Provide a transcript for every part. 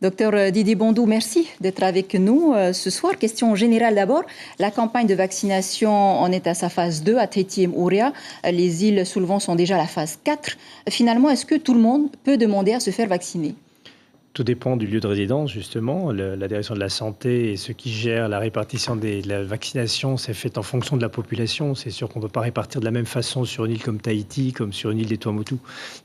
Docteur Didier Bondou, merci d'être avec nous ce soir. Question générale d'abord. La campagne de vaccination en est à sa phase 2 à Tahiti et Moorea. Les îles sous le vent sont déjà à la phase 4. Finalement, est-ce que tout le monde peut demander à se faire vacciner? Tout dépend du lieu de résidence, justement. La direction de la santé et ceux qui gèrent la répartition de la vaccination, c'est fait en fonction de la population. C'est sûr qu'on ne peut pas répartir de la même façon sur une île comme Tahiti, comme sur une île des Tuamotu.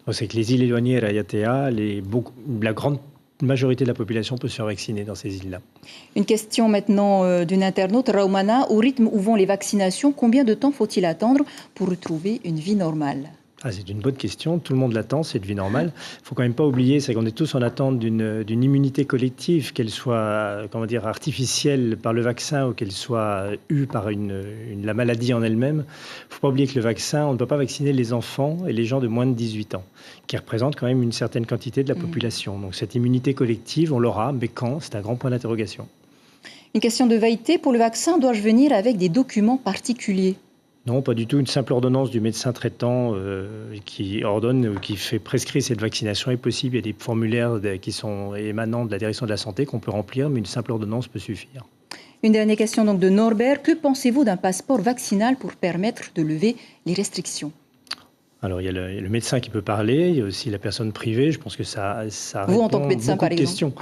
Donc, c'est que les îles éloignées, Raiatea, la grande majorité de la population peut se faire vacciner dans ces îles-là. Une question maintenant d'une internaute, Raumana. Au rythme où vont les vaccinations, combien de temps faut-il attendre pour retrouver une vie normale? C'est une bonne question. Tout le monde l'attend, c'est une vie normale. Il ne faut quand même pas oublier, c'est qu'on est tous en attente d'une immunité collective, qu'elle soit artificielle par le vaccin ou qu'elle soit eue par la maladie en elle-même. Il ne faut pas oublier que le vaccin, on ne peut pas vacciner les enfants et les gens de moins de 18 ans, qui représentent quand même une certaine quantité de la population. Donc cette immunité collective, on l'aura, mais quand? C'est un grand point d'interrogation. Une question de Vaïté. Pour le vaccin, dois-je venir avec des documents particuliers? Non, pas du tout. Une simple ordonnance du médecin traitant qui ordonne ou qui fait prescrire cette vaccination est possible. Il y a des formulaires qui sont émanants de la direction de la santé qu'on peut remplir, mais une simple ordonnance peut suffire. Une dernière question donc de Norbert. Que pensez-vous d'un passeport vaccinal pour permettre de lever les restrictions? Alors, il y a le médecin qui peut parler, il y a aussi la personne privée. Je pense que ça Vous, répond en tant que médecin, beaucoup par de questions.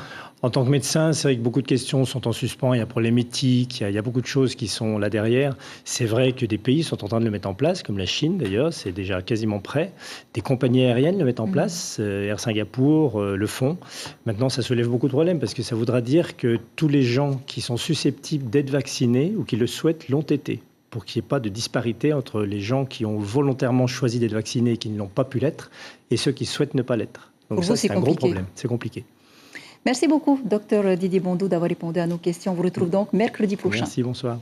En tant que médecin, c'est vrai que beaucoup de questions sont en suspens. Il y a problème éthique, il y a beaucoup de choses qui sont là derrière. C'est vrai que des pays sont en train de le mettre en place, comme la Chine d'ailleurs, c'est déjà quasiment prêt. Des compagnies aériennes le mettent en place, Air Singapour le font. Maintenant, ça soulève beaucoup de problèmes parce que ça voudra dire que tous les gens qui sont susceptibles d'être vaccinés ou qui le souhaitent l'ont été, pour qu'il n'y ait pas de disparité entre les gens qui ont volontairement choisi d'être vaccinés et qui ne l'ont pas pu l'être, et ceux qui souhaitent ne pas l'être. Donc pour ça, vous, c'est un gros problème. C'est compliqué. Merci beaucoup, docteur Didier Bondou, d'avoir répondu à nos questions. On vous retrouve donc mercredi prochain. Merci, bonsoir.